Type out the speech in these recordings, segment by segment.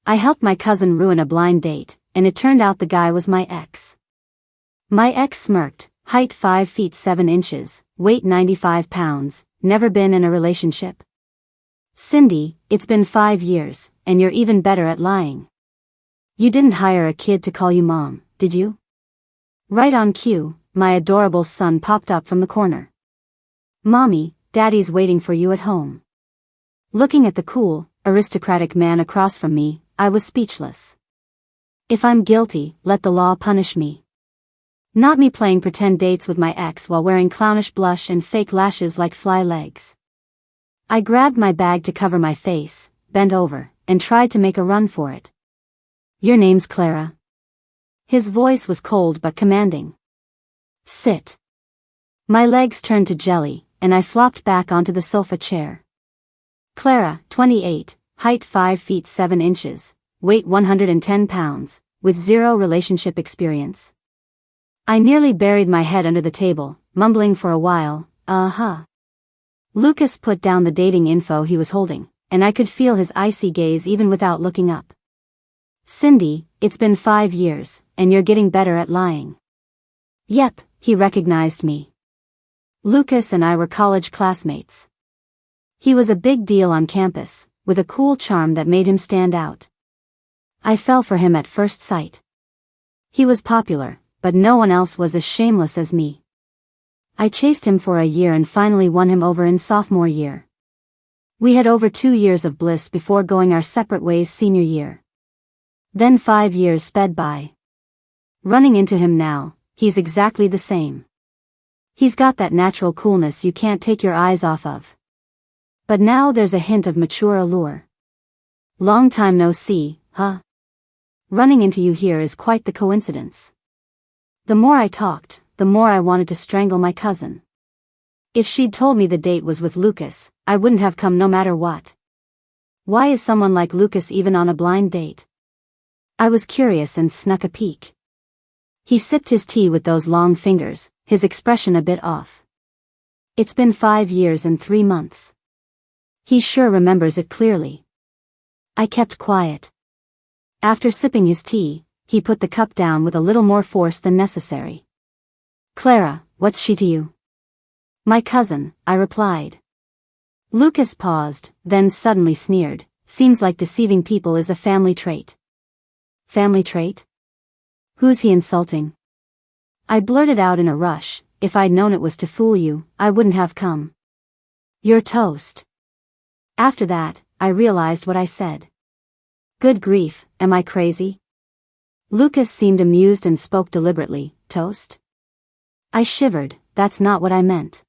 I helped my cousin ruin a blind date, and it turned out the guy was my ex. My ex smirked, height 5 feet 7 inches, weight 95 pounds, never been in a relationship. Cindy, it's been 5 years, and you're even better at lying. You didn't hire a kid to call you mom, did you? Right on cue, my adorable son popped up from the corner. Mommy, Daddy's waiting for you at home. Looking at the cool, aristocratic man across from me, I was speechless. If I'm guilty, let the law punish me. Not me playing pretend dates with my ex while wearing clownish blush and fake lashes like fly legs. I grabbed my bag to cover my face, bent over, and tried to make a run for it. Your name's Clara. His voice was cold but commanding. Sit. My legs turned to jelly, and I flopped back onto the sofa chair. Clara, 28, height 5 feet 7 inches, weight 110 pounds, with zero relationship experience. I nearly buried my head under the table, mumbling for a while, Lucas put down the dating info he was holding, and I could feel his icy gaze even without looking up. Cindy, it's been 5 years, and you're getting better at lying. Yep, he recognized me. Lucas and I were college classmates. He was a big deal on campus, with a cool charm that made him stand out. I fell for him at first sight. He was popular, but no one else was as shameless as me. I chased him for a year and finally won him over in sophomore year. We had over 2 years of bliss before going our separate ways senior year. Then 5 years sped by. Running into him now, he's exactly the same. He's got that natural coolness you can't take your eyes off of. But now there's a hint of mature allure. Long time no see, huh? Running into you here is quite the coincidence. The more I talked, the more I wanted to strangle my cousin. If she'd told me the date was with Lucas, I wouldn't have come no matter what. Why is someone like Lucas even on a blind date? I was curious and snuck a peek. He sipped his tea with those long fingers, his expression a bit off. It's been 5 years and 3 months. He sure remembers it clearly. I kept quiet. After sipping his tea, he put the cup down with a little more force than necessary. Clara, what's she to you? My cousin, I replied. Lucas paused, then suddenly sneered. Seems like deceiving people is a family trait. Family trait? Who's he insulting? I blurted out in a rush. If I'd known it was to fool you, I wouldn't have come. You're toast. After that, I realized what I said. Good grief, am I crazy? Lucas seemed amused and spoke deliberately. Toast? I shivered. That's not what I meant.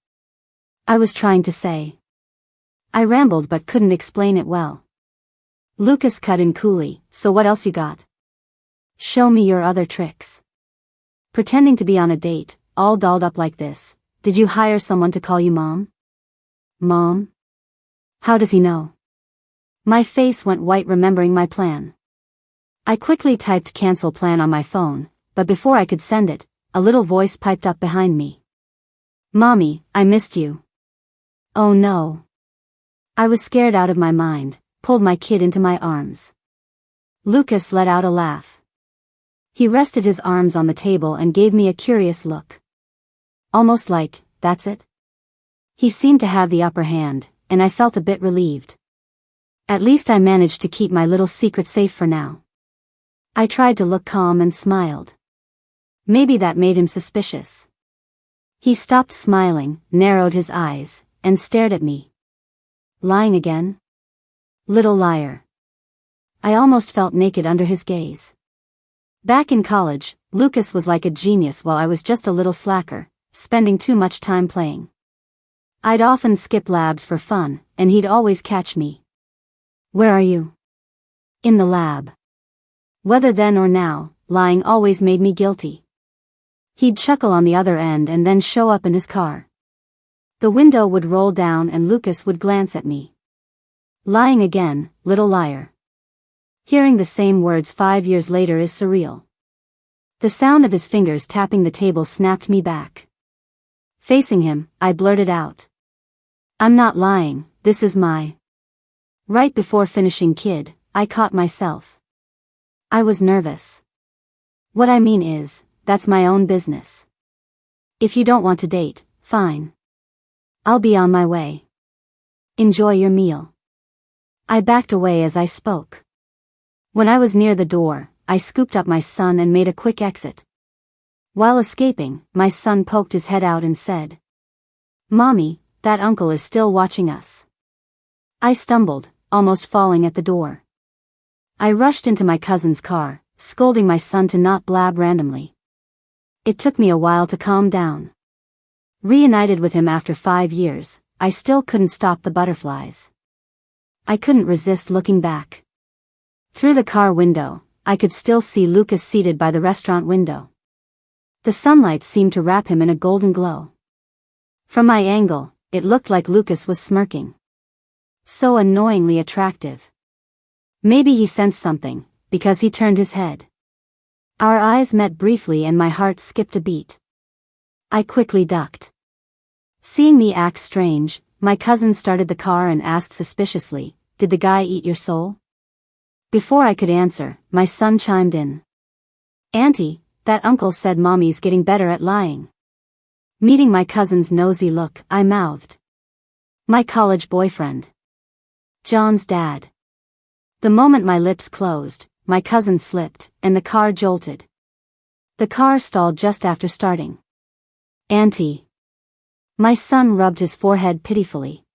I was trying to say. I rambled but couldn't explain it well. Lucas cut in coolly. So what else you got? Show me your other tricks. Pretending to be on a date, all dolled up like this. Did you hire someone to call you mom? Mom? How does he know? My face went white remembering my plan. I quickly typed cancel plan on my phone, but before I could send it, a little voice piped up behind me. Mommy, I missed you. Oh no. I was scared out of my mind, pulled my kid into my arms. Lucas let out a laugh. He rested his arms on the table and gave me a curious look. Almost like, that's it? He seemed to have the upper hand, and I felt a bit relieved. At least I managed to keep my little secret safe for now. I tried to look calm and smiled. Maybe that made him suspicious. He stopped smiling, narrowed his eyes, and stared at me. Lying again? Little liar. I almost felt naked under his gaze. Back in college, Lucas was like a genius while I was just a little slacker, spending too much time playing. I'd often skip labs for fun, and he'd always catch me. Where are you? In the lab. Whether then or now, lying always made me guilty. He'd chuckle on the other end and then show up in his car. The window would roll down and Lucas would glance at me. Lying again, little liar. Hearing the same words 5 years later is surreal. The sound of his fingers tapping the table snapped me back. Facing him, I blurted out. I'm not lying, this is my... Right before finishing kid, I caught myself. I was nervous. What I mean is, that's my own business. If you don't want to date, fine. I'll be on my way. Enjoy your meal. I backed away as I spoke. When I was near the door, I scooped up my son and made a quick exit. While escaping, my son poked his head out and said, "Mommy, that uncle is still watching us." I stumbled, almost falling at the door. I rushed into my cousin's car, scolding my son to not blab randomly. It took me a while to calm down. Reunited with him after 5 years, I still couldn't stop the butterflies. I couldn't resist looking back. Through the car window, I could still see Lucas seated by the restaurant window. The sunlight seemed to wrap him in a golden glow. From my angle, it looked like Lucas was smirking. So annoyingly attractive. Maybe he sensed something, because he turned his head. Our eyes met briefly and my heart skipped a beat. I quickly ducked. Seeing me act strange, my cousin started the car and asked suspiciously, "Did the guy eat your soul?" Before I could answer, my son chimed in. "Auntie, that uncle said Mommy's getting better at lying." Meeting my cousin's nosy look, I mouthed, "My college boyfriend. John's dad." The moment my lips closed, my cousin slipped, and the car jolted. The car stalled just after starting. "Auntie." My son rubbed his forehead pitifully.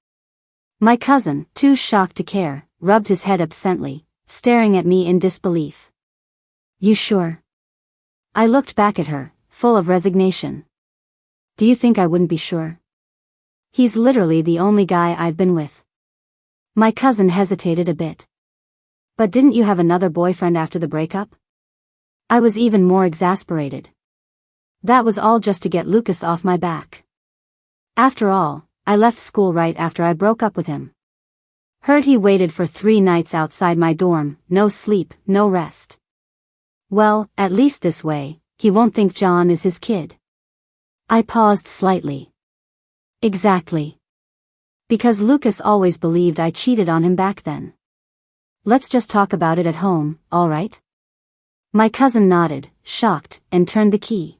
My cousin, too shocked to care, rubbed his head absently, staring at me in disbelief. "You sure?" I looked back at her, full of resignation. "Do you think I wouldn't be sure? He's literally the only guy I've been with." My cousin hesitated a bit. "But didn't you have another boyfriend after the breakup?" I was even more exasperated. That was all just to get Lucas off my back. After all, I left school right after I broke up with him. Heard he waited for 3 nights outside my dorm, no sleep, no rest. Well, at least this way, he won't think John is his kid. I paused slightly. Exactly. Because Lucas always believed I cheated on him back then. "Let's just talk about it at home, all right?" My cousin nodded, shocked, and turned the key.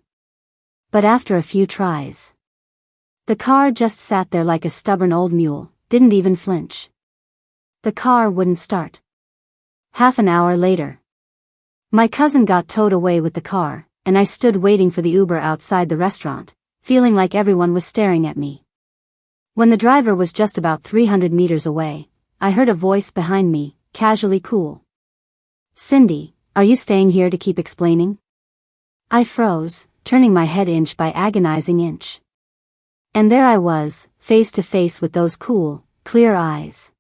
But after a few tries, the car just sat there like a stubborn old mule, didn't even flinch. The car wouldn't start. Half an hour later, my cousin got towed away with the car, and I stood waiting for the Uber outside the restaurant, feeling like everyone was staring at me. When the driver was just about 300 meters away, I heard a voice behind me, casually cool. "Cindy, are you staying here to keep explaining?" I froze, turning my head inch by agonizing inch. And there I was, face to face with those cool, clear eyes.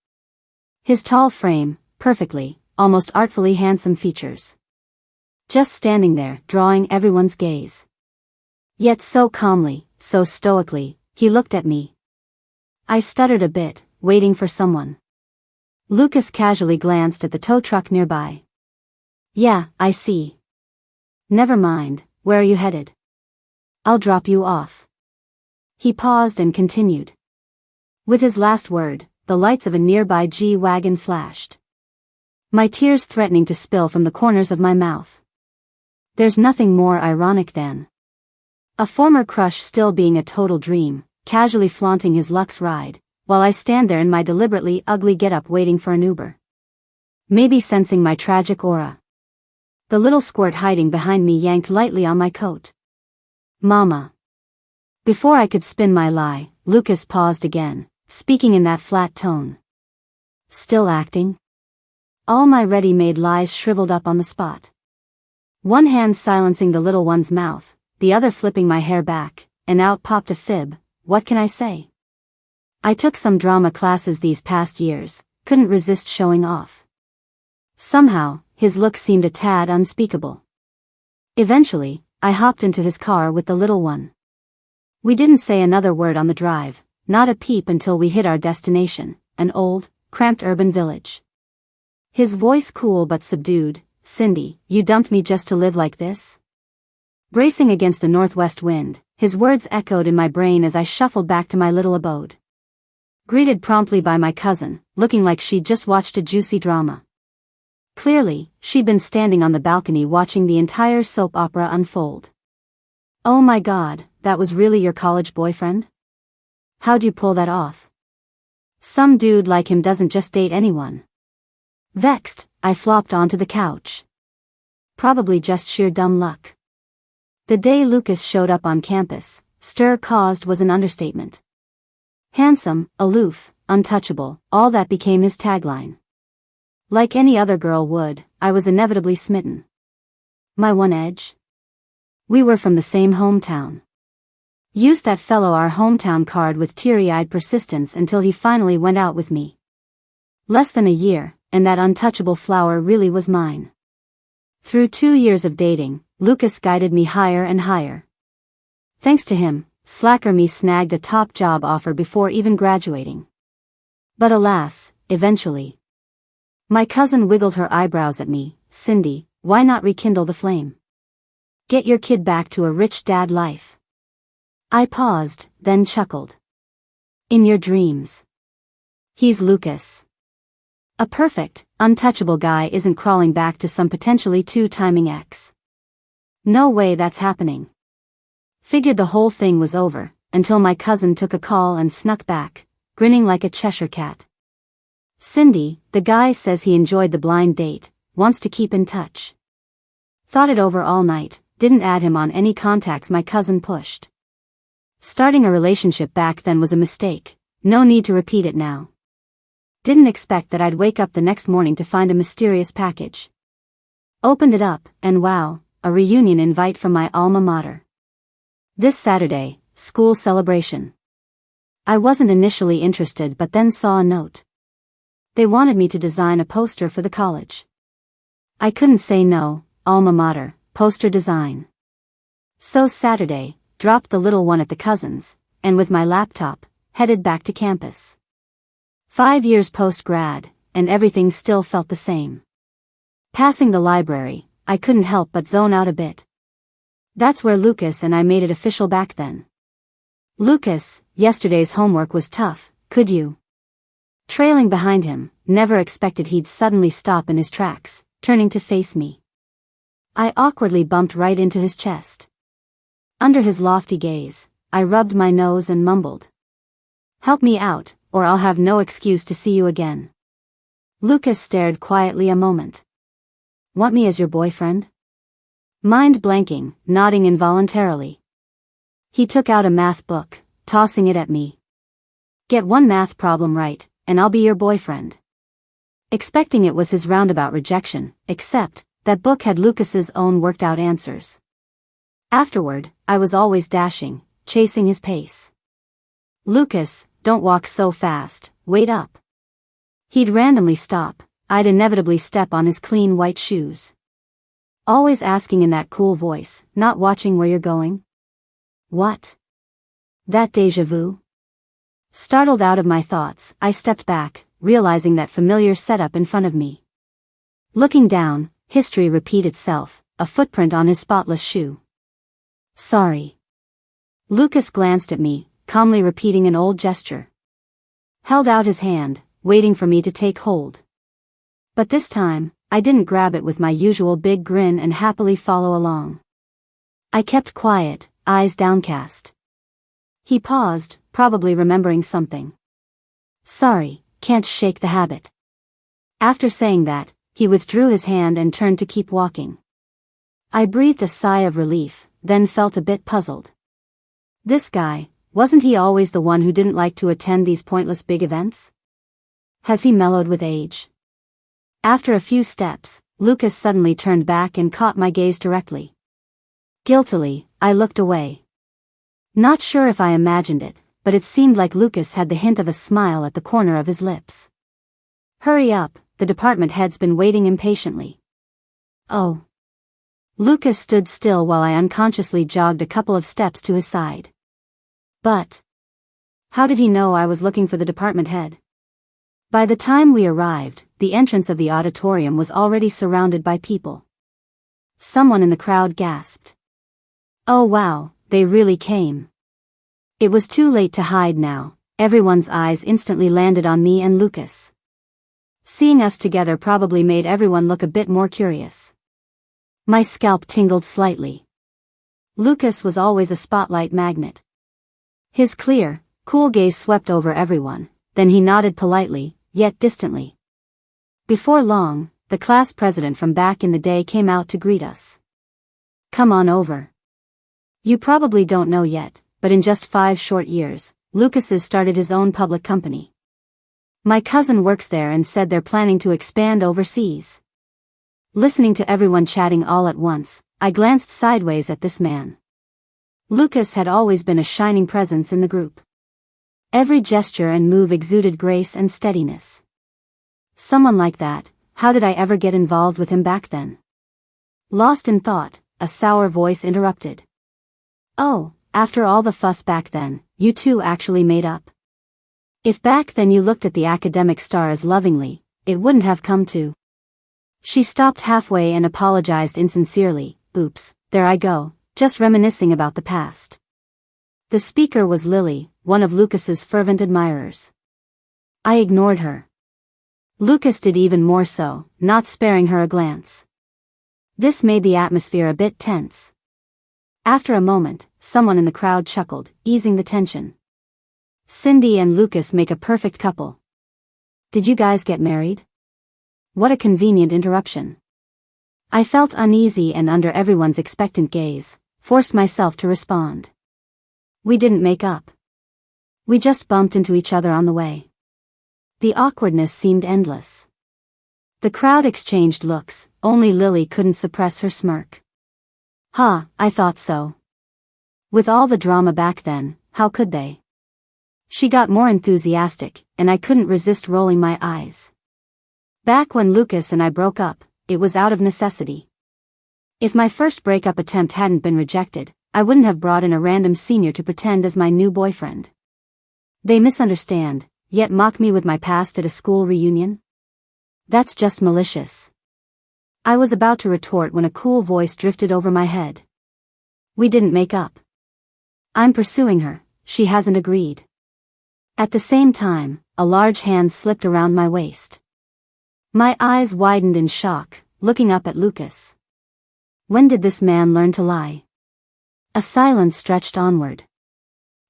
His tall frame, perfectly, almost artfully handsome features. Just standing there, drawing everyone's gaze. Yet so calmly, so stoically, he looked at me. I stuttered a bit, waiting for someone. Lucas casually glanced at the tow truck nearby. "Yeah, I see. Never mind, where are you headed?" "I'll drop you off." He paused and continued. With his last word, the lights of a nearby G-Wagon flashed. My tears threatening to spill from the corners of my mouth. There's nothing more ironic than a former crush still being a total dream, casually flaunting his luxe ride, while I stand there in my deliberately ugly getup waiting for an Uber. Maybe sensing my tragic aura, the little squirt hiding behind me yanked lightly on my coat. "Mama." Before I could spin my lie, Lucas paused again, speaking in that flat tone. "Still acting?" All my ready-made lies shriveled up on the spot. One hand silencing the little one's mouth, the other flipping my hair back, and out popped a fib. What can I say? I took some drama classes these past years, couldn't resist showing off. Somehow, his look seemed a tad unspeakable. Eventually, I hopped into his car with the little one. We didn't say another word on the drive, not a peep until we hit our destination, an old, cramped urban village. His voice cool but subdued. "Cindy, you dumped me just to live like this?" Bracing against the northwest wind, his words echoed in my brain as I shuffled back to my little abode. Greeted promptly by my cousin, looking like she'd just watched a juicy drama. Clearly, she'd been standing on the balcony watching the entire soap opera unfold. "Oh my God, that was really your college boyfriend? How'd you pull that off? Some dude like him doesn't just date anyone." Vexed, I flopped onto the couch. Probably just sheer dumb luck. The day Lucas showed up on campus, stir-caused was an understatement. Handsome, aloof, untouchable, all that became his tagline. Like any other girl would, I was inevitably smitten. My one edge? We were from the same hometown. Used that fellow our hometown card with teary-eyed persistence until he finally went out with me. Less than a year, and that untouchable flower really was mine. Through 2 years of dating, Lucas guided me higher and higher. Thanks to him, slacker me snagged a top job offer before even graduating. But alas, eventually. My cousin wiggled her eyebrows at me. "Cindy, why not rekindle the flame? Get your kid back to a rich dad life." I paused, then chuckled. "In your dreams. He's Lucas. A perfect, untouchable guy isn't crawling back to some potentially two-timing ex. No way that's happening." Figured the whole thing was over, until my cousin took a call and snuck back, grinning like a Cheshire cat. "Cindy, the guy says he enjoyed the blind date, wants to keep in touch." Thought it over all night, didn't add him on any contacts my cousin pushed. Starting a relationship back then was a mistake, no need to repeat it now. Didn't expect that I'd wake up the next morning to find a mysterious package. Opened it up, and wow, a reunion invite from my alma mater. This Saturday, school celebration. I wasn't initially interested but then saw a note. They wanted me to design a poster for the college. I couldn't say no, alma mater, poster design. So Saturday, dropped the little one at the cousins, and with my laptop, headed back to campus. 5 years post-grad, and everything still felt the same. Passing the library, I couldn't help but zone out a bit. That's where Lucas and I made it official back then. "Lucas, yesterday's homework was tough, could you?" Trailing behind him, never expected he'd suddenly stop in his tracks, turning to face me. I awkwardly bumped right into his chest. Under his lofty gaze, I rubbed my nose and mumbled. "Help me out, or I'll have no excuse to see you again." Lucas stared quietly a moment. "Want me as your boyfriend?" Mind blanking, nodding involuntarily. He took out a math book, tossing it at me. "Get one math problem right, and I'll be your boyfriend." Expecting it was his roundabout rejection, except that book had Lucas's own worked-out answers. Afterward, I was always dashing, chasing his pace. "Lucas, don't walk so fast, wait up." He'd randomly stop, I'd inevitably step on his clean white shoes. Always asking in that cool voice, "Not watching where you're going?" What? That déjà vu? Startled out of my thoughts, I stepped back, realizing that familiar setup in front of me. Looking down, history repeat itself, a footprint on his spotless shoe. "Sorry." Lucas glanced at me, calmly repeating an old gesture. Held out his hand, waiting for me to take hold. But this time, I didn't grab it with my usual big grin and happily follow along. I kept quiet, eyes downcast. He paused, probably remembering something. "Sorry, can't shake the habit." After saying that, he withdrew his hand and turned to keep walking. I breathed a sigh of relief, then felt a bit puzzled. This guy, wasn't he always the one who didn't like to attend these pointless big events? Has he mellowed with age? After a few steps, Lucas suddenly turned back and caught my gaze directly. Guiltily, I looked away. Not sure if I imagined it, but it seemed like Lucas had the hint of a smile at the corner of his lips. "Hurry up, the department head's been waiting impatiently." "Oh." Lucas stood still while I unconsciously jogged a couple of steps to his side. But how did he know I was looking for the department head? By the time we arrived, the entrance of the auditorium was already surrounded by people. Someone in the crowd gasped. "Oh wow, they really came." It was too late to hide now, everyone's eyes instantly landed on me and Lucas. Seeing us together probably made everyone look a bit more curious. My scalp tingled slightly. Lucas was always a spotlight magnet. His clear, cool gaze swept over everyone, then he nodded politely, yet distantly. Before long, the class president from back in the day came out to greet us. "Come on over. You probably don't know yet, but in just 5 short years, Lucas's started his own public company. My cousin works there and said they're planning to expand overseas." Listening to everyone chatting all at once, I glanced sideways at this man. Lucas had always been a shining presence in the group. Every gesture and move exuded grace and steadiness. Someone like that, how did I ever get involved with him back then? Lost in thought, a sour voice interrupted. "Oh, after all the fuss back then, you two actually made up. If back then you looked at the academic stars lovingly, it wouldn't have come to." She stopped halfway and apologized insincerely. "Oops, there I go, just reminiscing about the past." The speaker was Lily, one of Lucas's fervent admirers. I ignored her. Lucas did even more so, not sparing her a glance. This made the atmosphere a bit tense. After a moment, someone in the crowd chuckled, easing the tension. "Cindy and Lucas make a perfect couple. Did you guys get married?" What a convenient interruption. I felt uneasy and under everyone's expectant gaze, forced myself to respond. "We didn't make up. We just bumped into each other on the way." The awkwardness seemed endless. The crowd exchanged looks, only Lily couldn't suppress her smirk. "Huh, I thought so." With all the drama back then, how could they? She got more enthusiastic, and I couldn't resist rolling my eyes. Back when Lucas and I broke up, it was out of necessity. If my first breakup attempt hadn't been rejected, I wouldn't have brought in a random senior to pretend as my new boyfriend. They misunderstand, yet mock me with my past at a school reunion? That's just malicious. I was about to retort when a cool voice drifted over my head. "We didn't make up. I'm pursuing her, she hasn't agreed." At the same time, a large hand slipped around my waist. My eyes widened in shock, looking up at Lucas. When did this man learn to lie? A silence stretched onward.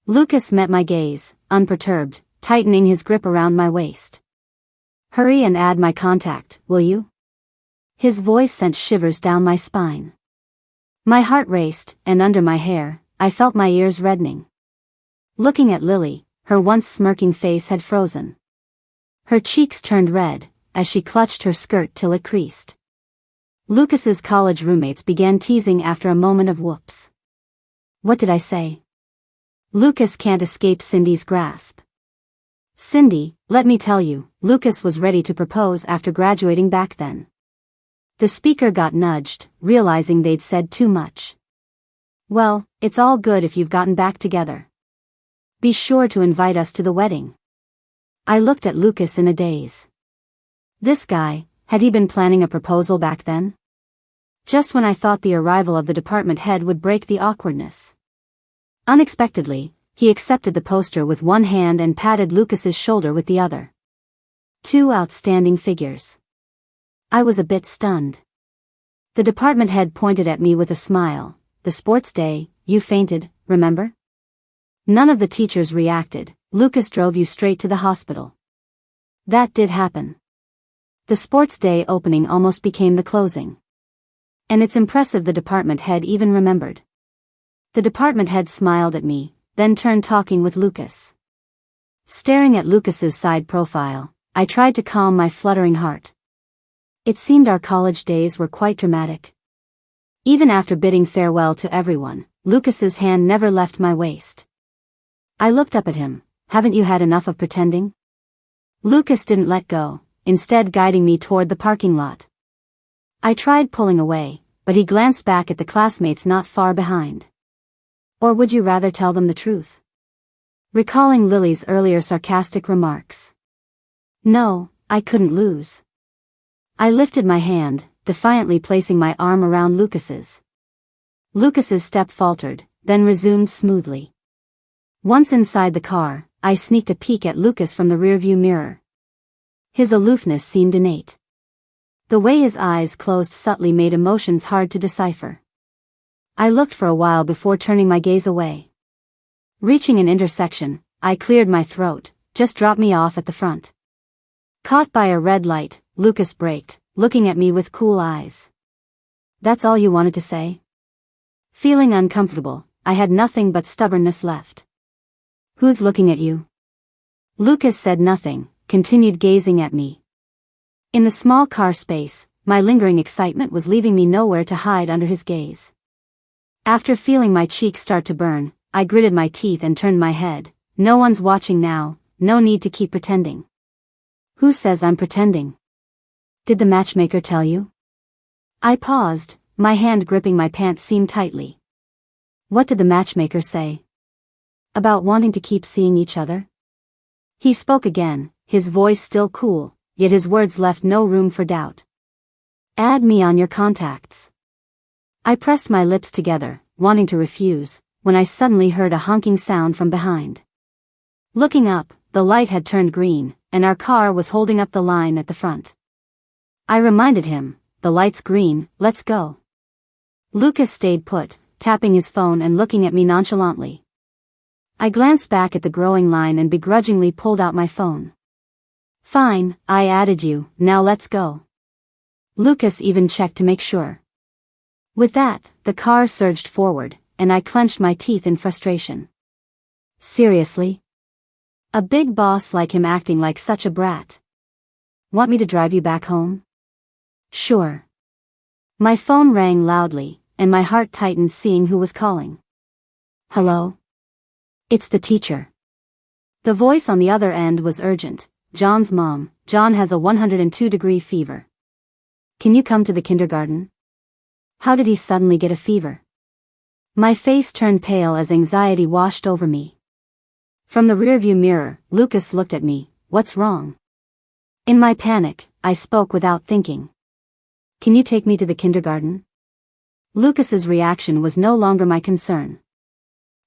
Lucas met my gaze, unperturbed, tightening his grip around my waist. "Hurry and add my contact, will you?" His voice sent shivers down my spine. My heart raced, and under my hair, I felt my ears reddening. Looking at Lily, her once smirking face had frozen. Her cheeks turned red, as she clutched her skirt till it creased. Lucas's college roommates began teasing after a moment of whoops. What did I say? Lucas can't escape Cindy's grasp. "Cindy, let me tell you, Lucas was ready to propose after graduating back then." The speaker got nudged, realizing they'd said too much. "Well, it's all good if you've gotten back together. Be sure to invite us to the wedding." I looked at Lucas in a daze. This guy, had he been planning a proposal back then? Just when I thought the arrival of the department head would break the awkwardness. Unexpectedly, he accepted the poster with one hand and patted Lucas's shoulder with the other. Two outstanding figures. I was a bit stunned. The department head pointed at me with a smile. "The sports day, you fainted, remember? None of the teachers reacted. Lucas drove you straight to the hospital." That did happen. The sports day opening almost became the closing. And it's impressive the department head even remembered. The department head smiled at me, then turned talking with Lucas. Staring at Lucas's side profile, I tried to calm my fluttering heart. It seemed our college days were quite dramatic. Even after bidding farewell to everyone, Lucas's hand never left my waist. I looked up at him. "Haven't you had enough of pretending?" Lucas didn't let go, instead guiding me toward the parking lot. I tried pulling away, but he glanced back at the classmates not far behind. "Or would you rather tell them the truth?" Recalling Lily's earlier sarcastic remarks. No, I couldn't lose. I lifted my hand, defiantly placing my arm around Lucas's. Lucas's step faltered, then resumed smoothly. Once inside the car, I sneaked a peek at Lucas from the rearview mirror. His aloofness seemed innate. The way his eyes closed subtly made emotions hard to decipher. I looked for a while before turning my gaze away. Reaching an intersection, I cleared my throat. Just drop me off at the front. Caught by a red light, Lucas braked, looking at me with cool eyes. That's all you wanted to say? Feeling uncomfortable, I had nothing but stubbornness left. Who's looking at you? Lucas said nothing, continued gazing at me. In the small car space, my lingering excitement was leaving me nowhere to hide under his gaze. After feeling my cheeks start to burn, I gritted my teeth and turned my head. No one's watching now, no need to keep pretending. Who says I'm pretending? Did the matchmaker tell you? I paused, my hand gripping my pants seam tightly. What did the matchmaker say? About wanting to keep seeing each other? He spoke again, his voice still cool, yet his words left no room for doubt. Add me on your contacts. I pressed my lips together, wanting to refuse, when I suddenly heard a honking sound from behind. Looking up, the light had turned green, and our car was holding up the line at the front. I reminded him, the light's green, let's go. Lucas stayed put, tapping his phone and looking at me nonchalantly. I glanced back at the growing line and begrudgingly pulled out my phone. Fine, I added you, now let's go. Lucas even checked to make sure. With that, the car surged forward, and I clenched my teeth in frustration. Seriously? A big boss like him acting like such a brat. Want me to drive you back home? Sure. My phone rang loudly, and my heart tightened seeing who was calling. Hello? It's the teacher. The voice on the other end was urgent. John's mom. John has a 102-degree fever. Can you come to the kindergarten? How did he suddenly get a fever? My face turned pale as anxiety washed over me. From the rearview mirror, Lucas looked at me. What's wrong? In my panic, I spoke without thinking. Can you take me to the kindergarten? Lucas's reaction was no longer my concern.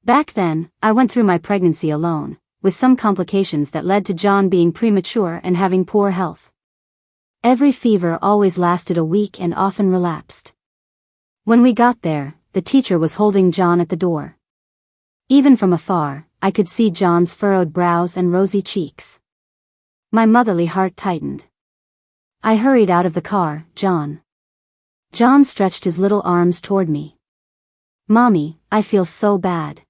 Back then, I went through my pregnancy alone, with some complications that led to John being premature and having poor health. Every fever always lasted a week and often relapsed. When we got there, the teacher was holding John at the door. Even from afar, I could see John's furrowed brows and rosy cheeks. My motherly heart tightened. I hurried out of the car. John. John stretched his little arms toward me. Mommy, I feel so bad.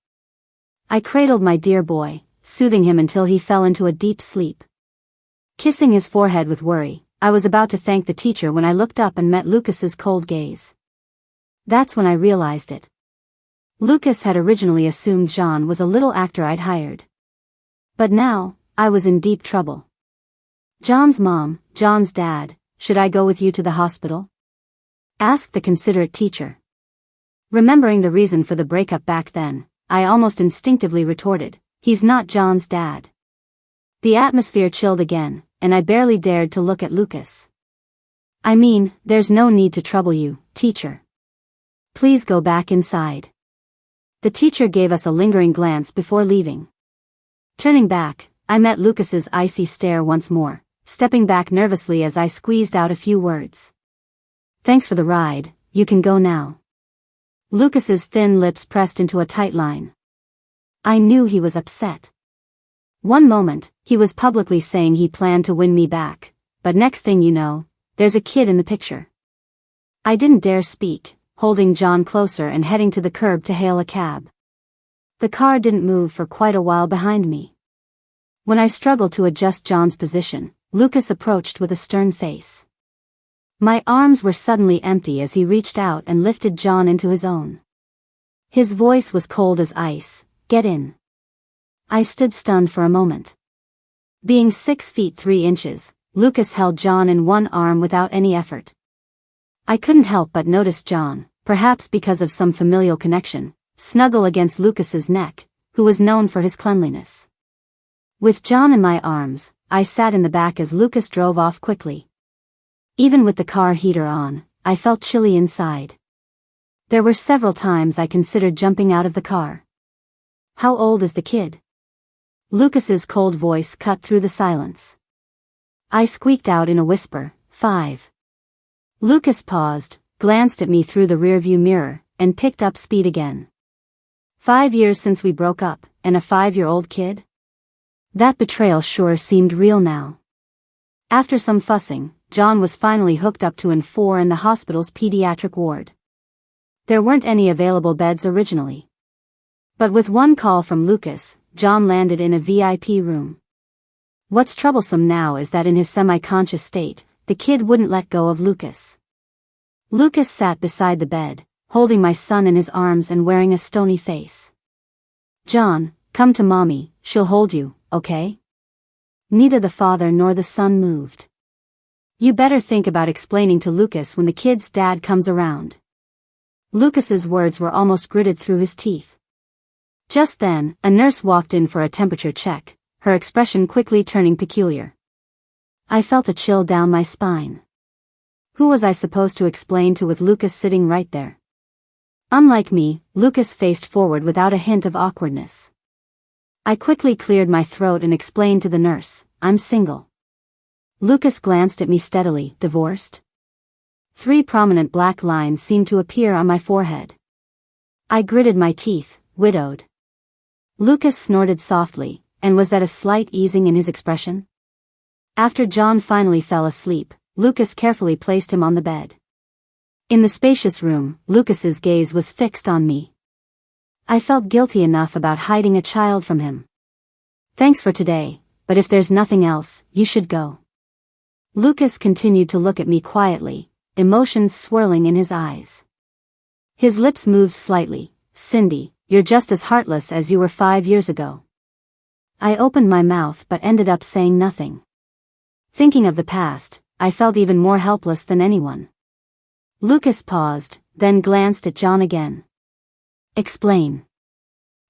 I cradled my dear boy, soothing him until he fell into a deep sleep. Kissing his forehead with worry, I was about to thank the teacher when I looked up and met Lucas's cold gaze. That's when I realized it. Lucas had originally assumed John was a little actor I'd hired. But now, I was in deep trouble. John's mom, John's dad, should I go with you to the hospital? Asked the considerate teacher. Remembering the reason for the breakup back then, I almost instinctively retorted, he's not John's dad. The atmosphere chilled again, and I barely dared to look at Lucas. I mean, there's no need to trouble you, teacher. Please go back inside. The teacher gave us a lingering glance before leaving. Turning back, I met Lucas's icy stare once more, stepping back nervously as I squeezed out a few words. Thanks for the ride, you can go now. Lucas's thin lips pressed into a tight line. I knew he was upset. One moment, he was publicly saying he planned to win me back, but next thing you know, there's a kid in the picture. I didn't dare speak, holding John closer and heading to the curb to hail a cab. The car didn't move for quite a while behind me. When I struggled to adjust John's position, Lucas approached with a stern face. My arms were suddenly empty as he reached out and lifted John into his own. His voice was cold as ice. Get in. I stood stunned for a moment. Being 6 feet 3 inches, Lucas held John in one arm without any effort. I couldn't help but notice John, perhaps because of some familial connection, snuggle against Lucas's neck, who was known for his cleanliness. With John in my arms, I sat in the back as Lucas drove off quickly. Even with the car heater on, I felt chilly inside. There were several times I considered jumping out of the car. How old is the kid? Lucas's cold voice cut through the silence. I squeaked out in a whisper, 5. Lucas paused, glanced at me through the rearview mirror, and picked up speed again. 5 years since we broke up, and a 5-year-old kid? That betrayal sure seemed real now. After some fussing, John was finally hooked up to an 4 in the hospital's pediatric ward. There weren't any available beds originally. But with one call from Lucas, John landed in a VIP room. What's troublesome now is that in his semi-conscious state, the kid wouldn't let go of Lucas. Lucas sat beside the bed, holding my son in his arms and wearing a stony face. "John, come to mommy, she'll hold you, okay?" Neither the father nor the son moved. "You better think about explaining to Lucas when the kid's dad comes around." Lucas's words were almost gritted through his teeth. Just then, a nurse walked in for a temperature check, her expression quickly turning peculiar. I felt a chill down my spine. Who was I supposed to explain to with Lucas sitting right there? Unlike me, Lucas faced forward without a hint of awkwardness. I quickly cleared my throat and explained to the nurse, "I'm single." Lucas glanced at me steadily. "Divorced?" 3 prominent black lines seemed to appear on my forehead. I gritted my teeth. "Widowed." Lucas snorted softly, and was that a slight easing in his expression? After John finally fell asleep, Lucas carefully placed him on the bed. In the spacious room, Lucas's gaze was fixed on me. I felt guilty enough about hiding a child from him. "Thanks for today, but if there's nothing else, you should go." Lucas continued to look at me quietly, emotions swirling in his eyes. His lips moved slightly. "Cindy, you're just as heartless as you were 5 years ago." I opened my mouth but ended up saying nothing. Thinking of the past, I felt even more helpless than anyone. Lucas paused, then glanced at John again. "Explain."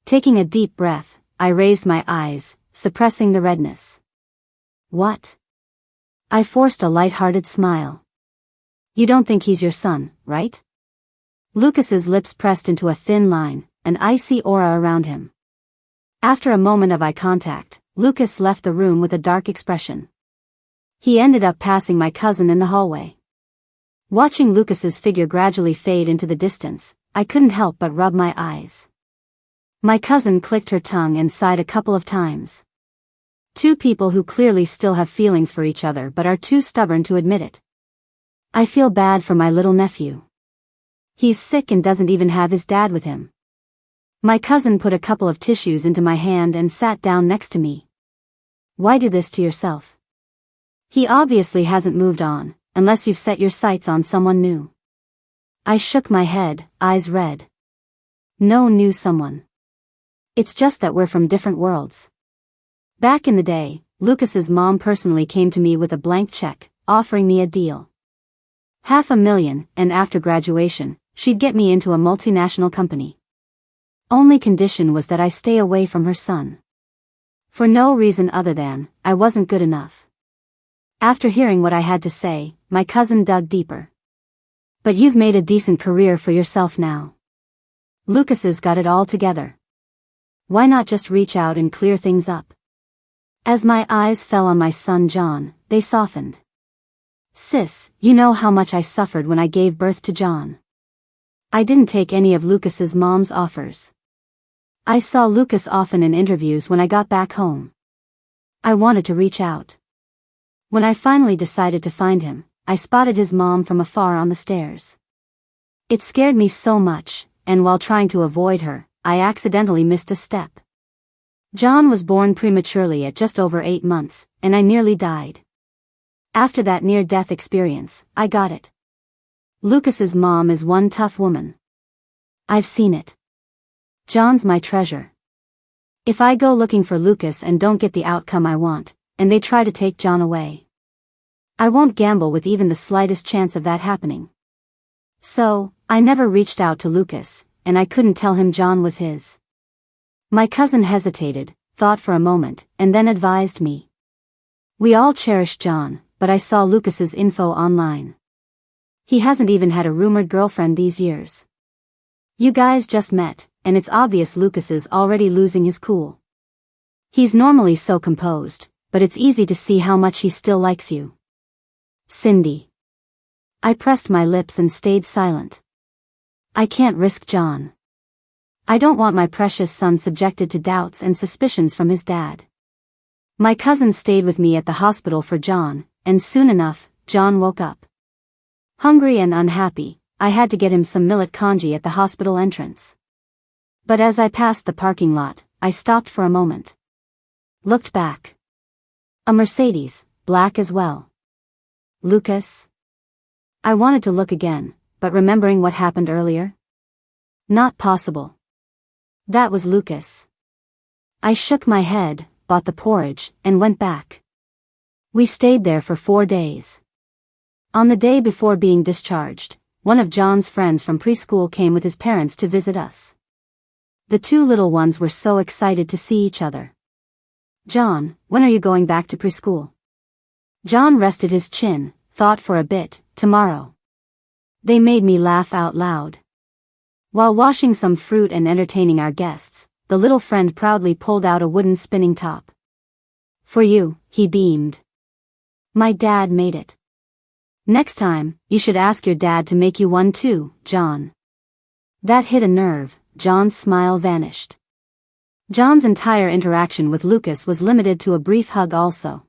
Taking a deep breath, I raised my eyes, suppressing the redness. "What?" I forced a light-hearted smile. "You don't think he's your son, right?" Lucas's lips pressed into a thin line, an icy aura around him. After a moment of eye contact, Lucas left the room with a dark expression. He ended up passing my cousin in the hallway. Watching Lucas's figure gradually fade into the distance, I couldn't help but rub my eyes. My cousin clicked her tongue and sighed a couple of times. 2 people who clearly still have feelings for each other but are too stubborn to admit it. I feel bad for my little nephew. He's sick and doesn't even have his dad with him. My cousin put a couple of tissues into my hand and sat down next to me. "Why do this to yourself? He obviously hasn't moved on, unless you've set your sights on someone new." I shook my head, eyes red. "No new someone. It's just that we're from different worlds." Back in the day, Lucas's mom personally came to me with a blank check, offering me a deal. $500,000, and after graduation, she'd get me into a multinational company. Only condition was that I stay away from her son. For no reason other than, I wasn't good enough. After hearing what I had to say, my cousin dug deeper. "But you've made a decent career for yourself now. Lucas's got it all together. Why not just reach out and clear things up?" As my eyes fell on my son John, they softened. "Sis, you know how much I suffered when I gave birth to John. I didn't take any of Lucas's mom's offers. I saw Lucas often in interviews when I got back home. I wanted to reach out. When I finally decided to find him, I spotted his mom from afar on the stairs. It scared me so much, and while trying to avoid her, I accidentally missed a step. John was born prematurely at just over 8 months, and I nearly died. After that near-death experience, I got it. Lucas's mom is one tough woman. I've seen it. John's my treasure. If I go looking for Lucas and don't get the outcome I want, and they try to take John away, I won't gamble with even the slightest chance of that happening. So, I never reached out to Lucas, and I couldn't tell him John was his. My cousin hesitated, thought for a moment, and then advised me. "We all cherish John, but I saw Lucas's info online. He hasn't even had a rumored girlfriend these years. You guys just met, and it's obvious Lucas is already losing his cool. He's normally so composed, but it's easy to see how much he still likes you. Cindy. I pressed my lips and stayed silent. I can't risk John. I don't want my precious son subjected to doubts and suspicions from his dad. My cousin stayed with me at the hospital for John, and soon enough, John woke up. Hungry and unhappy, I had to get him some millet congee at the hospital entrance. But as I passed the parking lot, I stopped for a moment. Looked back. A Mercedes, black as well. Lucas? I wanted to look again, but remembering what happened earlier? Not possible. That was Lucas. I shook my head, bought the porridge, and went back. We stayed there for 4 days. On the day before being discharged, one of John's friends from preschool came with his parents to visit us. The two little ones were so excited to see each other. John, when are you going back to preschool? John rested his chin, thought for a bit, tomorrow. They made me laugh out loud. While washing some fruit and entertaining our guests, the little friend proudly pulled out a wooden spinning top. For you, he beamed. My dad made it. Next time, you should ask your dad to make you one too, John. That hit a nerve. John's smile vanished. John's entire interaction with Lucas was limited to a brief hug also.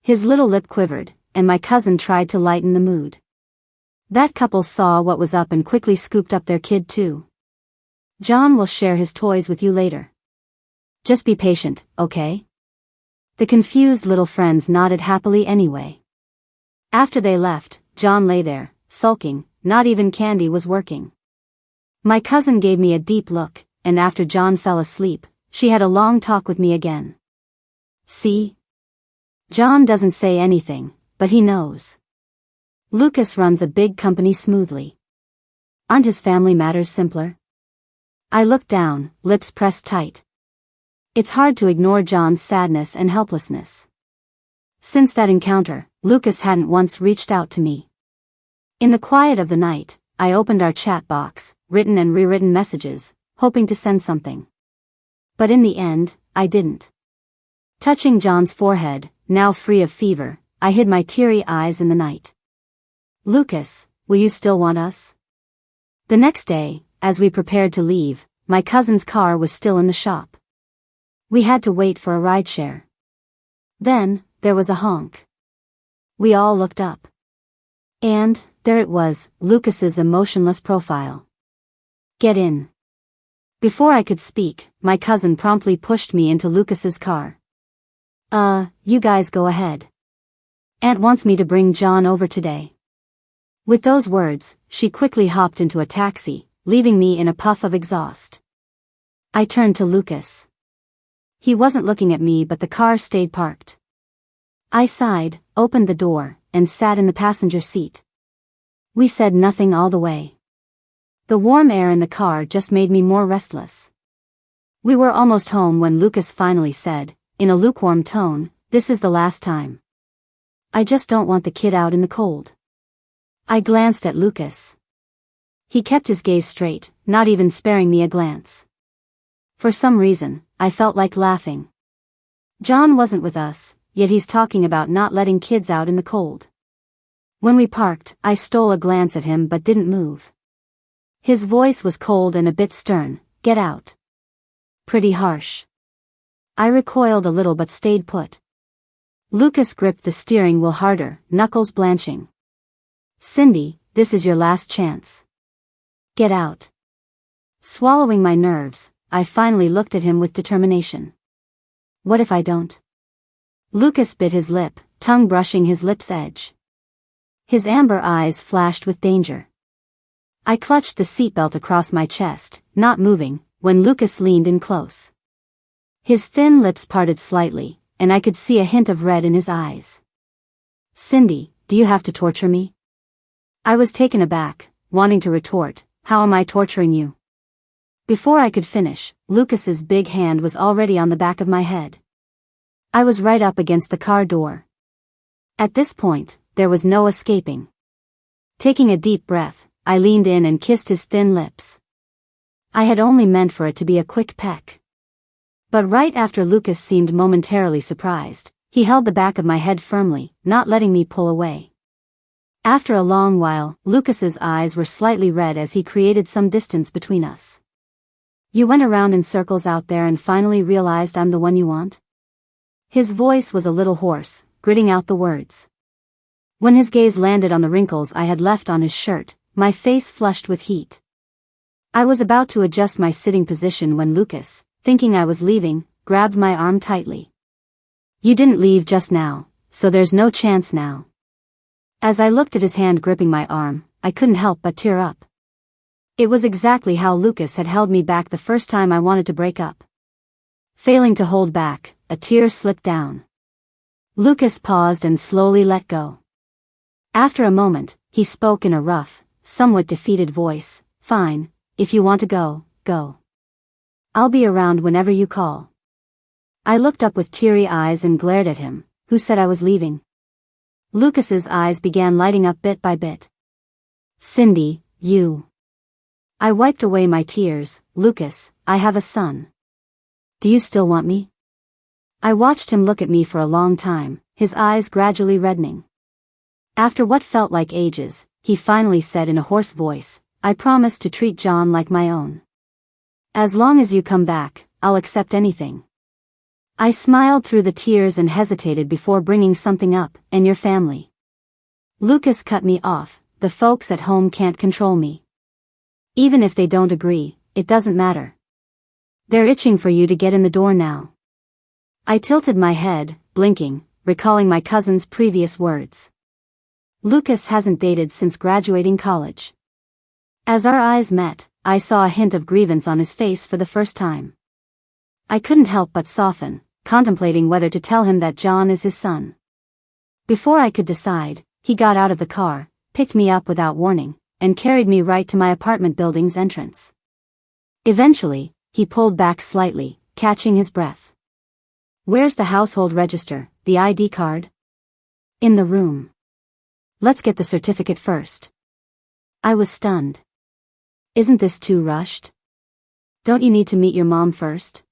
His little lip quivered, and my cousin tried to lighten the mood. That couple saw what was up and quickly scooped up their kid too. John will share his toys with you later. Just be patient, okay? The confused little friends nodded happily anyway. After they left, John lay there, sulking, not even candy was working. My cousin gave me a deep look, and after John fell asleep, she had a long talk with me again. See? John doesn't say anything, but he knows. Lucas runs a big company smoothly. Aren't his family matters simpler? I looked down, lips pressed tight. It's hard to ignore John's sadness and helplessness. Since that encounter, Lucas hadn't once reached out to me. In the quiet of the night, I opened our chat box, written and rewritten messages, hoping to send something. But in the end, I didn't. Touching John's forehead, now free of fever, I hid my teary eyes in the night. Lucas, will you still want us? The next day, as we prepared to leave, my cousin's car was still in the shop. We had to wait for a rideshare. Then, there was a honk. We all looked up. And, there it was, Lucas's emotionless profile. Get in. Before I could speak, my cousin promptly pushed me into Lucas's car. You guys go ahead. Aunt wants me to bring John over today. With those words, she quickly hopped into a taxi, leaving me in a puff of exhaust. I turned to Lucas. He wasn't looking at me, but the car stayed parked. I sighed, opened the door, and sat in the passenger seat. We said nothing all the way. The warm air in the car just made me more restless. We were almost home when Lucas finally said, in a lukewarm tone, "This is the last time. I just don't want the kid out in the cold." I glanced at Lucas. He kept his gaze straight, not even sparing me a glance. For some reason, I felt like laughing. John wasn't with us, yet he's talking about not letting kids out in the cold. When we parked, I stole a glance at him but didn't move. His voice was cold and a bit stern. "Get out." Pretty harsh. I recoiled a little but stayed put. Lucas gripped the steering wheel harder, knuckles blanching. "Cindy, this is your last chance. Get out." Swallowing my nerves, I finally looked at him with determination. What if I don't? Lucas bit his lip, tongue brushing his lips' edge. His amber eyes flashed with danger. I clutched the seatbelt across my chest, not moving, when Lucas leaned in close. His thin lips parted slightly, and I could see a hint of red in his eyes. "Cindy, do you have to torture me?" I was taken aback, wanting to retort, "How am I torturing you?" Before I could finish, Lucas's big hand was already on the back of my head. I was right up against the car door. At this point, there was no escaping. Taking a deep breath, I leaned in and kissed his thin lips. I had only meant for it to be a quick peck. But right after Lucas seemed momentarily surprised, He held the back of my head firmly, not letting me pull away. After a long while, Lucas's eyes were slightly red as he created some distance between us. "You went around in circles out there and finally realized I'm the one you want?" His voice was a little hoarse, gritting out the words. When his gaze landed on the wrinkles I had left on his shirt, my face flushed with heat. I was about to adjust my sitting position when Lucas, thinking I was leaving, grabbed my arm tightly. "You didn't leave just now, so there's no chance now." As I looked at his hand gripping my arm, I couldn't help but tear up. It was exactly how Lucas had held me back the first time I wanted to break up. Failing to hold back, a tear slipped down. Lucas paused and slowly let go. After a moment, he spoke in a rough, somewhat defeated voice. "Fine, if you want to go, go. I'll be around whenever you call." I looked up with teary eyes and glared at him. "Who said I was leaving?" Lucas's eyes began lighting up bit by bit. "Cindy, you." I wiped away my tears. "Lucas, I have a son. Do you still want me?" I watched him look at me for a long time, his eyes gradually reddening. After what felt like ages, he finally said in a hoarse voice, "I promise to treat John like my own. As long as you come back, I'll accept anything." I smiled through the tears and hesitated before bringing something up. "And your family?" Lucas cut me off. "The folks at home can't control me. Even if they don't agree, it doesn't matter. They're itching for you to get in the door now." I tilted my head, blinking, recalling my cousin's previous words. Lucas hasn't dated since graduating college. As our eyes met, I saw a hint of grievance on his face for the first time. I couldn't help but soften, contemplating whether to tell him that John is his son. Before I could decide, he got out of the car, picked me up without warning, and carried me right to my apartment building's entrance. Eventually, he pulled back slightly, catching his breath. "Where's the household register, the ID card?" "In the room." "Let's get the certificate first." I was stunned. "Isn't this too rushed? Don't you need to meet your mom first?"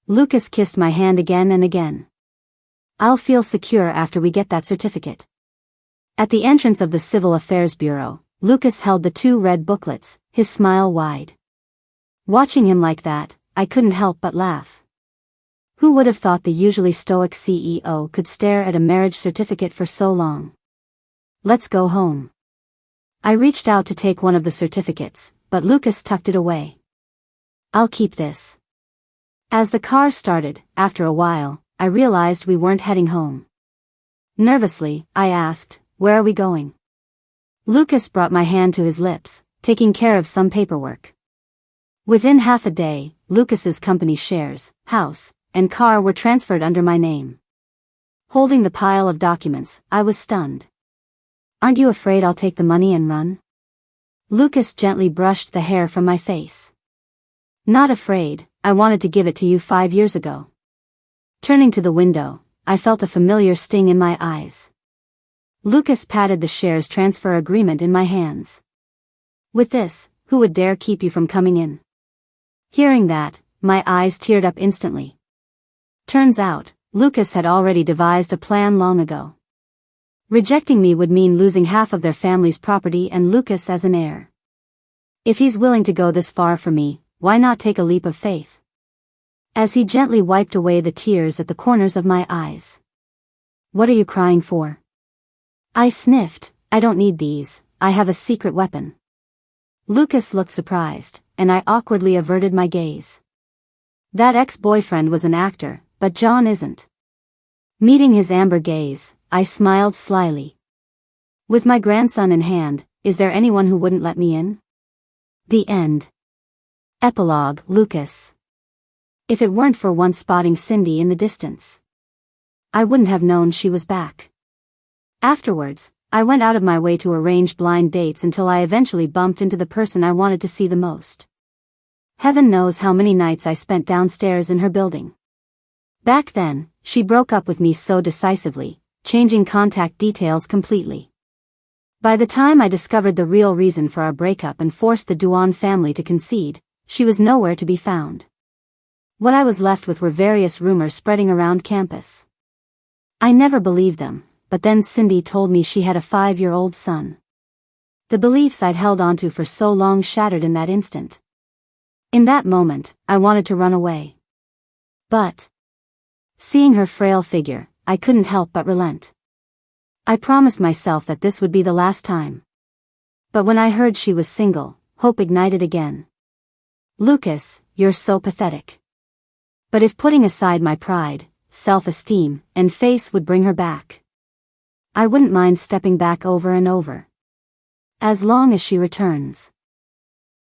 Lucas kissed my hand again and again. "I'll feel secure after we get that certificate." At the entrance of the Civil Affairs Bureau, Lucas held the 2 red booklets, his smile wide. Watching him like that, I couldn't help but laugh. Who would have thought the usually stoic CEO could stare at a marriage certificate for so long? "Let's go home." I reached out to take one of the certificates, but Lucas tucked it away. "I'll keep this." As the car started, after a while, I realized we weren't heading home. Nervously, I asked, "Where are we going?" Lucas brought my hand to his lips, taking care of some paperwork. Within half a day, Lucas's company shares, house, and car were transferred under my name. Holding the pile of documents, I was stunned. "Aren't you afraid I'll take the money and run?" Lucas gently brushed the hair from my face. "Not afraid, I wanted to give it to you 5 years ago." Turning to the window, I felt a familiar sting in my eyes. Lucas patted the shares transfer agreement in my hands. "With this, who would dare keep you from coming in?" Hearing that, my eyes teared up instantly. Turns out, Lucas had already devised a plan long ago. Rejecting me would mean losing half of their family's property and Lucas as an heir. If he's willing to go this far for me, why not take a leap of faith? As he gently wiped away the tears at the corners of my eyes. "What are you crying for?" I sniffed. "I don't need these, I have a secret weapon." Lucas looked surprised, and I awkwardly averted my gaze. That ex-boyfriend was an actor, but John isn't. Meeting his amber gaze, I smiled slyly. "With my grandson in hand, is there anyone who wouldn't let me in?" The end. Epilogue. Lucas. If it weren't for once spotting Cindy in the distance, I wouldn't have known she was back. Afterwards, I went out of my way to arrange blind dates until I eventually bumped into the person I wanted to see the most. Heaven knows how many nights I spent downstairs in her building. Back then, she broke up with me so decisively, changing contact details completely. By the time I discovered the real reason for our breakup and forced the Duan family to concede, she was nowhere to be found. What I was left with were various rumors spreading around campus. I never believed them, but then Cindy told me she had a 5-year-old son. The beliefs I'd held onto for so long shattered in that instant. In that moment, I wanted to run away. But, seeing her frail figure, I couldn't help but relent. I promised myself that this would be the last time. But when I heard she was single, hope ignited again. Lucas, you're so pathetic. But if putting aside my pride, self-esteem, and face would bring her back, I wouldn't mind stepping back over and over. As long as she returns.